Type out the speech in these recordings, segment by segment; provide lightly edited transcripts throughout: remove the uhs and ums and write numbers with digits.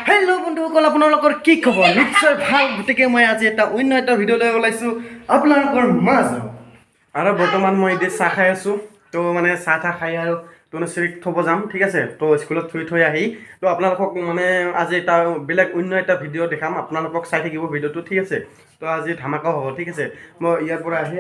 Hello' বন্ধুসকল, আপোনালোকৰ কি খবৰ? নিশ্চয় ভাল। গতিকে মই আজি অন্য এটা ভিডিঅ' লৈ ওলাইছোঁ আপোনালোকৰ মাজত। আৰু বৰ্তমান মই এতিয়া চাহ খাই আছোঁ। তো মানে চাহ খাই আৰু তনুশ্ৰীক থ'ব যাম, ঠিক আছে। তো স্কুলত থৈ আহি তো আপোনালোকক মানে আজি বেলেগ অন্য এটা ভিডিঅ' দেখাম। আপোনালোকক চাই থাকিব ভিডিঅ'টো, ঠিক আছে। তো আজি ধামাকা হ'ব, ঠিক আছে। মই ইয়াৰ পৰা আহি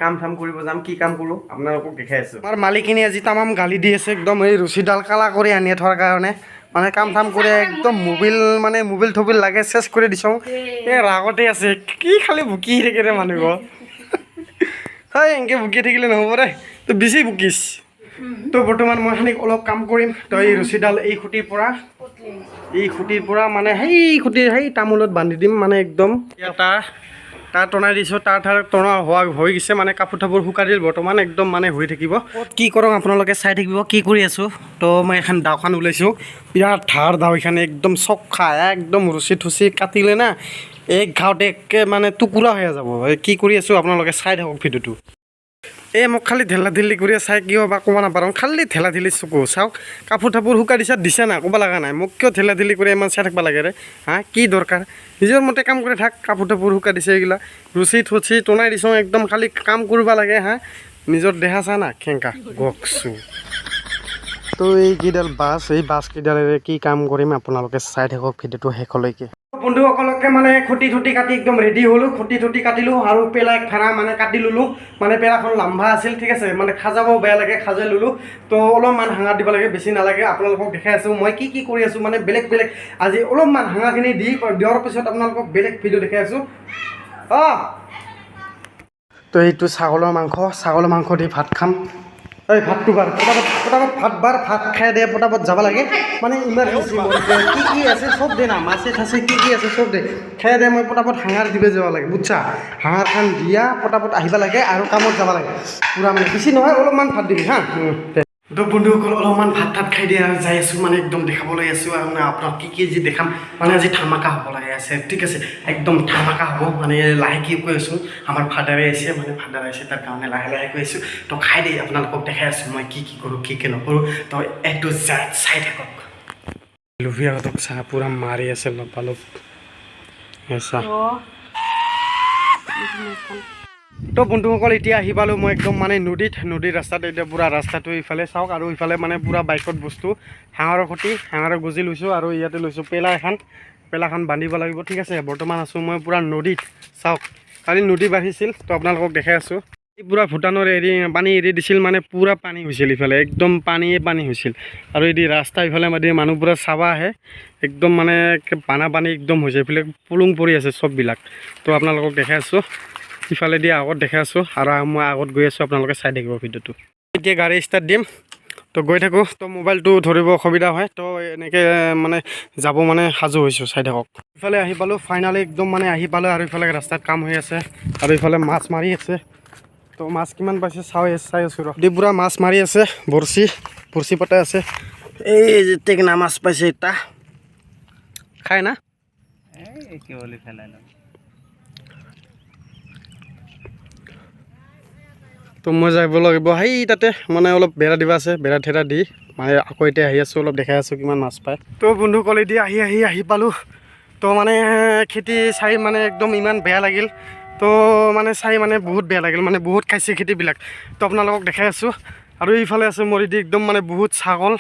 কাম চাম কৰিব যাম। কি কাম কৰোঁ আপোনালোকক দেখাই আছোঁ। আমাৰ মালিকখিনি আজি তামাম গালি দি আছে, একদম এই ৰছীডাল কালা কৰি আনি থোৱাৰ কাৰণে। মানে কাম কৰি একদম মোবিল থবিল লাগে চেছ কৰি দিছোঁ। এই ৰাগতে আছে, কি খালি ভুকি থাকে ৰে মানুহ। হয়, এনেকৈ ভুকি থাকিলে নহ'ব দে, তো বেছি ভুকিছ। তো বৰ্তমান মই খালি অলপ কাম কৰিম। তো এই ৰছীডাল এই খুঁটিৰ পৰা মানে সেই তামোলত বান্ধি দিম। মানে একদম তাৰ টনাই দিছোঁ, তাৰ টনা হৈ গৈছে। মানে কাপোৰ চাপোৰ শুকাই দিল বৰ্তমান, একদম মানে হৈ থাকিব। কি কৰোঁ আপোনালোকে চাই থাকিব, কি কৰি আছোঁ। তো মই এখন দাওখান ওলাইছোঁ, বিৰাট ধাৰ দাও। এইখানে একদম চখা, একদম ৰচি থুচি কাটিলে না এক ঘাওতে একে মানে টুকুৰা হৈ যাব। কি কৰি আছোঁ আপোনালোকে চাই থাকক ভিডিঅ'টো। এই মোক খালি ঢেলা ঢেলি কৰি চাই কিয় বা ক'ব নাপাৰোঁ, খালি ঢেলা ঢেলি চকু চাওক। কাপোৰ চাপোৰ শুকাই দিছা না, ক'ব লগা নাই। মোক কিয় ঢেলা ঢেলি কৰি ইমান চাই থাকিব লাগে ৰে? কি দৰকাৰ? নিজৰ মতে কাম কৰি থাক। কাপোৰ চাপোৰ শুকাই দিছে, এইগিলা ৰুচি থুচি টনাই দিছোঁ, একদম খালি কাম কৰিব লাগে। নিজৰ দেহা চা না খেংকা গকছোঁ। তো এইকেইডাল এই বাছ কেইডালেৰে কি কাম কৰিম আপোনালোকে চাই থাকক ভিডিঅ'টো শেষলৈকে। বন্ধুসকলকে মানে খুঁটি কাটি একদম ৰেডি হ'লোঁ। খুঁটি কাটিলোঁ আৰু পেলা এক ভাড়া মানে কাটি ল'লোঁ। মানে পেলাখন লাম্বা আছিল, ঠিক আছে। মানে খাজাবও বেয়া লাগে, খাজাই ল'লোঁ। তো অলপমান হাঙা দিব লাগে, বেছি নালাগে। আপোনালোকক দেখাই আছোঁ মই কি কৰি আছোঁ। মানে বেলেগ আজি অলপমান হাঙাখিনি দিয়াৰ পিছত আপোনালোকক বেলেগ ভিডিঅ' দেখাই আছোঁ। তো এইটো ছাগলৰ মাংস দি ভাত খাম। এই ভাতটো পটাপট ভাত খাই দে, পটাপট যাব লাগে। মানে ইমাৰ্জেঞ্চি মোৰ কি আছে চব দে না, মাছে ঠাছে কি আছে চব দে খাই দে। মই পটাপট হাঙাৰ দিব যাব লাগে, বুজছা। হাঙাৰ খান দিয়া পটাপট আহিব লাগে আৰু কামত যাব লাগে। পূৰা মানে বেছি নহয়, অলপমান ভাত দিবি তো বন্ধুসকল অলপমান ভাত খাই দিয়া যাই আছোঁ। মানে একদম দেখাবলৈ আছোঁ আৰু আপোনাক কি যি দেখাম। মানে আজি ধামাকা হ'ব লাগে আছে, ঠিক আছে। একদম ধামাকা হ'ব। মানে লাহেকৈ কৈ আছোঁ, আমাৰ ফাদাৰে আহিছে, তাৰ কাৰণে লাহে কৈ আছোঁ। তো খাই দি আপোনালোকক দেখাই আছোঁ মই কি কৰোঁ, কি নকৰোঁ। তো এইটো চাই থাকক। লুভিয়াহঁতক চাহ পূৰা মাৰি আছে লপালপ চাহ। তো বন্ধুসকল এতিয়া আহি পালোঁ মই একদম মানে নদীৰ ৰাস্তাত। এতিয়া পূৰা ৰাস্তাটো ইফালে চাওক, আৰু ইফালে মানে পূৰা বাইকত বস্তু হাঙাৰৰ হাঙাৰৰ গুজি লৈছোঁ। আৰু ইয়াতে লৈছোঁ পেলাখন বান্ধিব লাগিব, ঠিক আছে। বৰ্তমান আছোঁ মই পূৰা নদীত, চাওক। কালি নদী বাঢ়িছিল, তো আপোনালোকক দেখাই আছোঁ। পূৰা ভূটানৰ পানী এৰি দিছিল, মানে পূৰা পানী হৈছিল ইফালে, একদম পানী হৈছিল। আৰু এই ৰাস্তা ইফালে মানুহবোৰে চাব আহে, একদম মানে পানী একদম হৈছে। এইফালে পুলুং পৰি আছে চববিলাক। তো আপোনালোকক দেখাই আছোঁ, ইফালেদি আগত দেখাই আছোঁ। আৰু মই আগত গৈ আছোঁ, আপোনালোকে চাই থাকিব ভিডিঅ'টো। এতিয়া গাড়ী ষ্টাৰ্ট দিম, তো গৈ থাকোঁ। তো মোবাইলটো ধৰিব অসুবিধা হয়, তো এনেকৈ মানে যাব মানে সাজু হৈছোঁ, চাই থাকক। ইফালে আহি পালোঁ ফাইনেলি, একদম মানে আহি পালোঁ। আৰু ইফালে ৰাস্তাত কাম হৈ আছে, আৰু ইফালে মাছ মাৰি আছে। তো মাছ কিমান পাইছে চাই আছোঁ ৰ। পূৰা মাছ মাৰি আছে, বৰশী পতাই আছে। এই যে টেঙনা মাছ পাইছে, এটা খাই না। তো মই যাব লাগিব সেই তাতে, মানে অলপ বেৰা দিবা আছে, বেৰা ঠেৰা দি মানে আকৌ এতিয়া আহি আছোঁ, অলপ দেখাই আছোঁ কিমান মাছ পায়। তো বন্ধুসকল এতিয়া আহি পালোঁ। তো মানে খেতি চাই মানে একদম ইমান বেয়া লাগিল। তো মানে চাই মানে বহুত বেয়া লাগিল, মানে বহুত খাইছে খেতিবিলাক। তো আপোনালোকক দেখাই আছোঁ। আৰু এইফালে আছে মৰি দি একদম মানে বহুত ছাগল,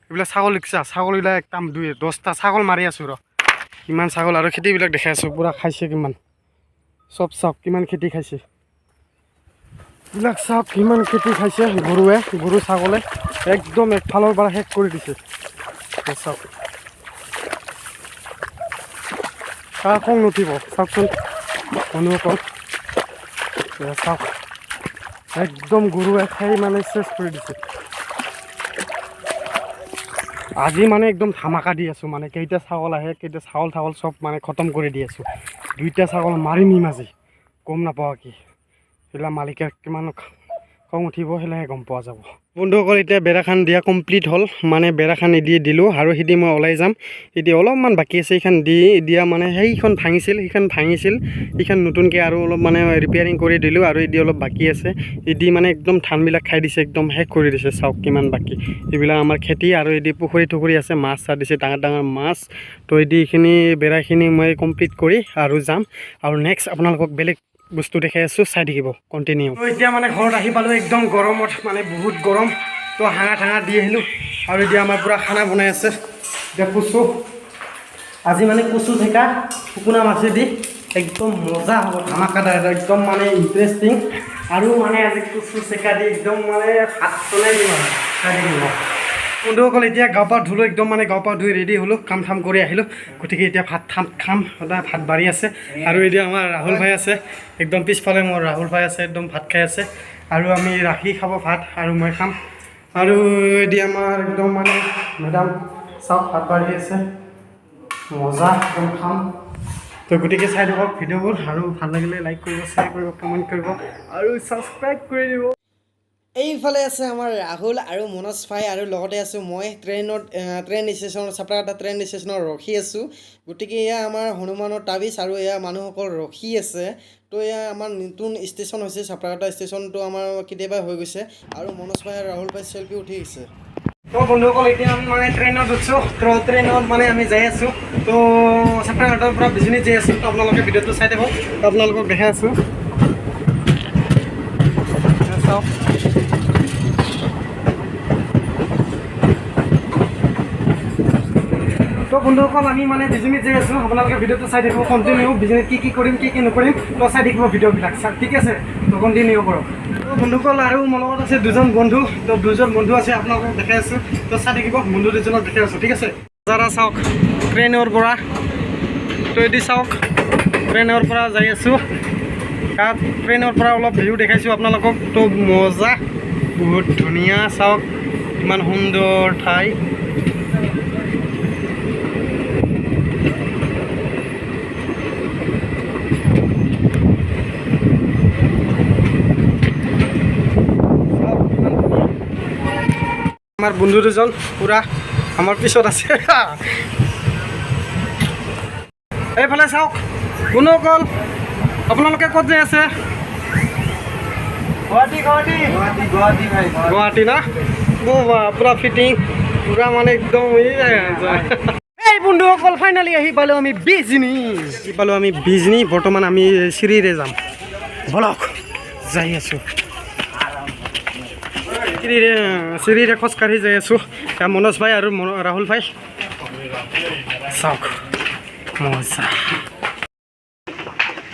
এইবিলাক ছাগল লিখছা, ছাগলবিলাক একদম 10টা ছাগল মাৰি আছোঁ ৰ। কিমান ছাগল, আৰু খেতিবিলাক দেখাই আছোঁ পূৰা খাইছে কিমান। চব চাওক কিমান খেতি খাইছে, এইবিলাক চাওক কিমান খেতি খাইছে। গৰু ছাগলে একদম একফালৰ পৰা শেষ কৰি দিছে, চাওক। খং নুঠিব চাওকচোন মানুহসকল, চাওক একদম গৰুৱে খাই মানে চেছ কৰি দিছে। আজি মানে একদম ধামাকা দি আছোঁ। মানে কেইটা ছাগল আহে, কেইটা ছাগল চব মানে খতম কৰি দি আছোঁ। 2টা ছাগল মাৰি নিম আজি, গম নাপাওঁ কি। সেইবিলাক মালিকে কিমান খং উঠিব, সেইবিলাকে গম পোৱা যাব। বন্ধুসকল এতিয়া বেৰাখান দিয়া কমপ্লিট হ'ল মানে বেৰাখান দি দিলোঁ আৰু সিদি মই ওলাই যাম এতিয়া অলপমান বাকী আছে সেইখন দি দিয়া মানে সেইখন ভাঙিছিল সেইখন নতুনকৈ আৰু অলপ মানে ৰিপেয়াৰিং কৰি দিলোঁ আৰু এদি অলপ বাকী আছে এদি মানে একদম ধানবিলাক খাই দিছে একদম শেষ কৰি দিছে চাওক কিমান বাকী এইবিলাক আমাৰ খেতি আৰু এদি পুখুৰী আছে মাছ চাহ দিছে ডাঙৰ মাছ তো এদি এইখিনি বেৰাখিনি মই কমপ্লিট কৰি আৰু যাম আৰু নেক্সট আপোনালোকক বেলেগ বস্তু দেখাই আছোঁ চাই থাকিব কণ্টিনিউ তো এতিয়া মানে ঘৰত আহি পালোঁ একদম গৰমত মানে বহুত গৰম তো হাঙা দি আহিলোঁ আৰু এতিয়া আমাৰ পূৰা খানা বনাই আছে এতিয়া কচু আজি মানে কচু থেকা শুকুনা মাছেদি একদম মজা হ'ব ধামাকাদাৰ একদম মানে ইণ্টাৰেষ্টিং আৰু মানে আজি কচু চেকা দি একদম মানে ভাত বনাই দিম আৰু খাই থাকিব বন্ধুসকল এতিয়া গা পা ধুলোঁ একদম মানে গা পা ধুই ৰেডি হ'লোঁ কাম কৰি আহিলোঁ গতিকে এতিয়া ভাত খাম সদায় ভাত বাঢ়ি আছে আৰু এতিয়া আমাৰ ৰাহুল ভাই আছে একদম পিছফালে মোৰ ৰাহুল ভাই আছে একদম ভাত খাই আছে আৰু আমি ৰাখি খাব ভাত আৰু মই খাম আৰু এতিয়া আমাৰ একদম মানে মেডাম চাওক ভাত বাঢ়ি আছে মজা একদম খাম তো গতিকে চাই থাকক ভিডিঅ'বোৰ আৰু ভাল লাগিলে লাইক কৰিব শ্বেয়াৰ কৰিব কমেণ্ট কৰিব আৰু ছাবস্ক্ৰাইব কৰি দিব এইফালে আছে আমাৰ ৰাহুল আৰু মনোজ ভাই আৰু লগতে আছোঁ মই ট্ৰেইন ষ্টেচন চাপ্ৰাঘাটা ট্ৰেইন ষ্টেচনত ৰখি আছোঁ গতিকে এয়া আমাৰ হনুমানৰ তাবিজ আৰু এয়া মানুহসকল ৰখি আছে তো এয়া আমাৰ নতুন ষ্টেচন হৈছে চাপ্ৰাঘাটা ষ্টেচনটো আমাৰ কেতিয়াবাই হৈ গৈছে আৰু মনোজ ভাই আৰু ৰাহুল ভাই চেল্ফি উঠি গৈছে তো বন্ধুসকল এতিয়া আমি মানে ট্ৰেইনত উঠছোঁ তো ট্ৰেইনত মানে আমি যাই আছোঁ তো চাপ্ৰাঘাটাৰ পৰা বিজনীত যাই আছোঁ তো আপোনালোকে ভিডিঅ'টো চাই থাকক তো আপোনালোকক দেখাই আছোঁ চাওক তো বন্ধুসকল আমি মানে বিজনীত যাই আছোঁ আপোনালোকে ভিডিঅ'টো চাই থাকিব কণ্টিনিউ বিজনীত কি কৰিম কি নকৰিম তো চাই থাকিব ভিডিঅ'বিলাক ঠিক আছে তো কণ্টিনিউ কৰক তো বন্ধুসকল আৰু মোৰ লগত আছে দুজন বন্ধু আছে আপোনালোকক দেখাই আছোঁ তো চাই থাকিব বন্ধু দুজনক দেখাই আছোঁ ঠিক আছে যাৰা চাওক ট্ৰেইনৰ পৰা তো এদি চাওক ট্ৰেইনৰ পৰা যাই আছোঁ তাত ট্ৰেইনৰ পৰা অলপ ভিউ দেখাইছোঁ আপোনালোকক তো মজা বহুত ধুনীয়া চাওক ইমান সুন্দৰ ঠাই আমাৰ বন্ধু দুজন পুৰা আমাৰ পিছত আছে এইফালে চাওক বন্ধুসকল আপোনালোকে ক'ত যাই আছে গুৱাহাটী না পুৰা ফিটিং পুৰা মানে একদম এই বন্ধুসকল ফাইনেলি আহি পালোঁ আমি বিজনী বৰ্তমান আমি চিৰিৰে যাম বলক যাই আছোঁ চিৰিৰে খোজকাঢ়ি যাই আছোঁ মনোজ ভাই আৰু ৰাহুল ভাই চাওক মজা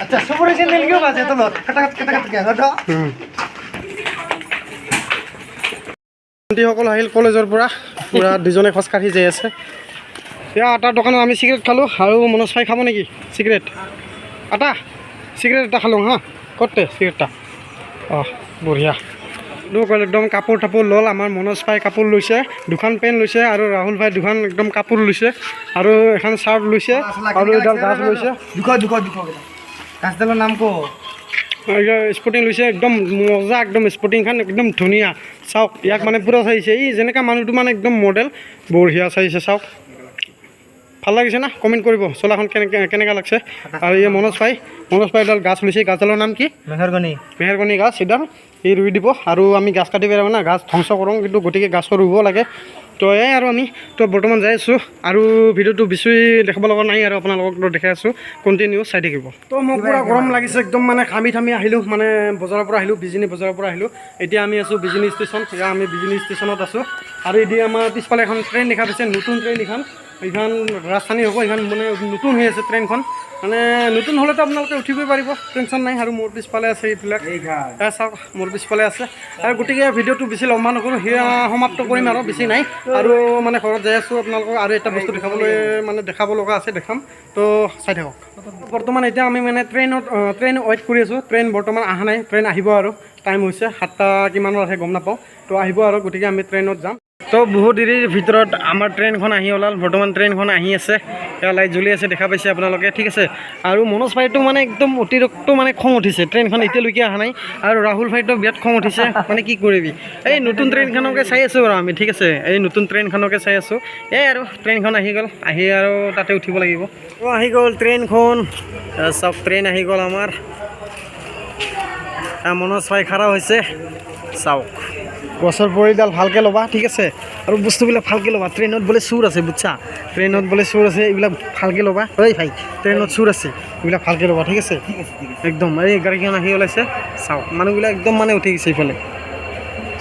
আচ্ছা সবৰে চ্যানেল কিউ বাজে তো সকল আহিল কলেজৰ পৰা পুৰা দুজনে খোজকাঢ়ি যাই আছে এতিয়া আটাৰ দোকানত আমি চিগাৰেট খালোঁ আৰু মনোজ ভাই খাব নেকি চিগাৰেট এটা খালোঁ হা ক'তে চিগাৰেটটা অঁ বঢ়িয়া একদম কাপোৰ তাপোৰ ল'ল আমাৰ মনোজ ভাই কাপোৰ লৈছে দুখন পেণ্ট লৈছে আৰু ৰাহুল ভাই দুখন একদম কাপোৰ লৈছে আৰু এখন চাৰ্ট লৈছে আৰু এডাল গাছ লৈছে গাছডালৰ নাম ক স্পৰ্টিং লৈছে একদম মজা একদম স্পৰ্টিংখন একদম ধুনীয়া চাওক ইয়াক মানে পুৰা চাইছে এই যেনেকুৱা মানুহটো মানে একদম মডেল বঢ়িয়া চাইছে চাওক ভাল লাগিছে না কমেণ্ট কৰিব চোলাখন কেনেকুৱা লাগছে আৰু এই মনোজ ভাই এডাল গাছ লৈছে গাছডালৰ নাম কি মেহৰগনি গাছ এডাল এই ৰুই দিব আৰু আমি গাছ কাটি পেলাব না গাছ ধ্বংস কৰোঁ কিন্তু গতিকে গাছো ৰুব লাগে তো এই আৰু আমি তো বৰ্তমান যাই আছোঁ আৰু ভিডিঅ'টো বেছি দেখাব লগা নাই আৰু আপোনালোকক দেখাই আছোঁ কণ্টিনিউ চাই থাকিব তো মোক পুৰা গৰম লাগিছে একদম মানে ঘামি আহিলোঁ মানে বজাৰৰ পৰা আহিলোঁ বিজনী বজাৰৰ পৰা আহিলোঁ এতিয়া আমি আছোঁ বিজনী ষ্টেচন এতিয়া আমি বিজনী ষ্টেচনত আছোঁ আৰু এতিয়া আমাৰ পিছফালে এখন ট্ৰেইন দেখা পাইছে নতুন ট্ৰেইন এইখন ৰাজধানী হ'ব এইখন মানে নতুন হৈ আছে ট্ৰেইনখন মানে নতুন হ'লেতো আপোনালোকে উঠিবই পাৰিব টেনশ্যন নাই আৰু মোৰ পিছফালে আছে এইবিলাক চাওক মোৰ পিছফালে আছে আৰু গতিকে ভিডিঅ'টো বেছি লম্বা নকৰোঁ সেয়া সমাপ্ত কৰিম আৰু বেছি নাই আৰু মানে ঘৰত যাই আছোঁ আপোনালোকক আৰু এটা বস্তু দেখাব লগা আছে দেখাম তো চাই থাকক বৰ্তমান এতিয়া আমি মানে ট্ৰেইন ৱেইট কৰি আছোঁ ট্ৰেইন বৰ্তমান অহা নাই ট্ৰেইন আহিব আৰু টাইম হৈছে 7টা কিমানত আহে গম নাপাওঁ তো আহিব আৰু গতিকে আমি ট্ৰেইনত যাম তো বহুত দেৰিৰ ভিতৰত আমাৰ ট্ৰেইনখন আহি ওলাল বৰ্তমান ট্ৰেইনখন আহি আছে এয়া লাইট জ্বলি আছে দেখা পাইছে আপোনালোকে ঠিক আছে আৰু মনোজ ভাইটো মানে একদম অতিৰিক্ত মানে খং উঠিছে ট্ৰেইনখন এতিয়ালৈকে অহা নাই আৰু ৰাহুল ভাইটো বিৰাট খং উঠিছে মানে কি কৰিবি এই নতুন ট্ৰেইনখনকে চাই আছোঁ আৰু আমি ঠিক আছে এই নতুন ট্ৰেইনখনকে চাই আছোঁ এই আৰু ট্ৰেইনখন আহি গ'ল আহি আৰু তাতে উঠিব লাগিব আহি গ'ল ট্ৰেইনখন চব ট্ৰেইন আহি গ'ল আমাৰ মনোজ ভাই খাৰা হৈছে চাওক গছৰ পৰিডাল ভালকৈ ল'বা ঠিক আছে আৰু বস্তুবিলাক ভালকৈ ল'বা ট্ৰেইনত বোলে চুৰ আছে বুজিছা ট্ৰেইনত বোলে চুৰ আছে এইবিলাক ভালকৈ ল'বা ঐ ভাই ট্ৰেইনত চুৰ আছে এইবিলাক ভালকৈ ল'বা ঠিক আছে একদম এই গাড়ীখন আহি ওলাইছে চাওক মানুহবিলাক একদম মানে উঠি গৈছে এইফালে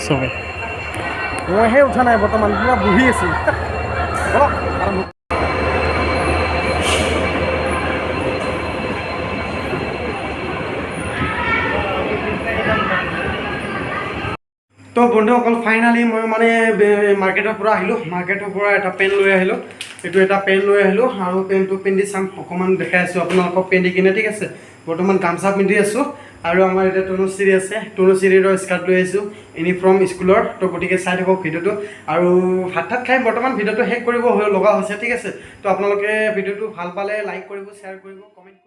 চবে মইহে উঠা নাই বৰ্তমান পুৰা বহি আছোঁ তো বন্ধুসকল ফাইনালি মই মানে মাৰ্কেটৰ পৰা আহিলোঁ মাৰ্কেটৰ পৰা এটা পেন লৈ আহিলোঁ এইটো এটা পেন লৈ আহিলোঁ আৰু পেনটো পিন্ধি চাম অকণমান দেখাই আছোঁ আপোনালোকক পিন্ধি কিনে ঠিক আছে বৰ্তমান গামছা পিন্ধি আছোঁ আৰু আমাৰ এতিয়া তনুশ্ৰী আছে তনুশ্ৰীৰ স্কাৰ্ট লৈ আহিছোঁ ইউনিফৰ্ম স্কুলৰ তো গতিকে চাই থাকক ভিডিঅ'টো আৰু ভাত তাত খাই বৰ্তমান ভিডিঅ'টো শেষ কৰিব লগা হৈছে ঠিক আছে তো আপোনালোকে ভিডিঅ'টো ভাল পালে লাইক কৰিব শ্বেয়াৰ কৰিব কমেণ্ট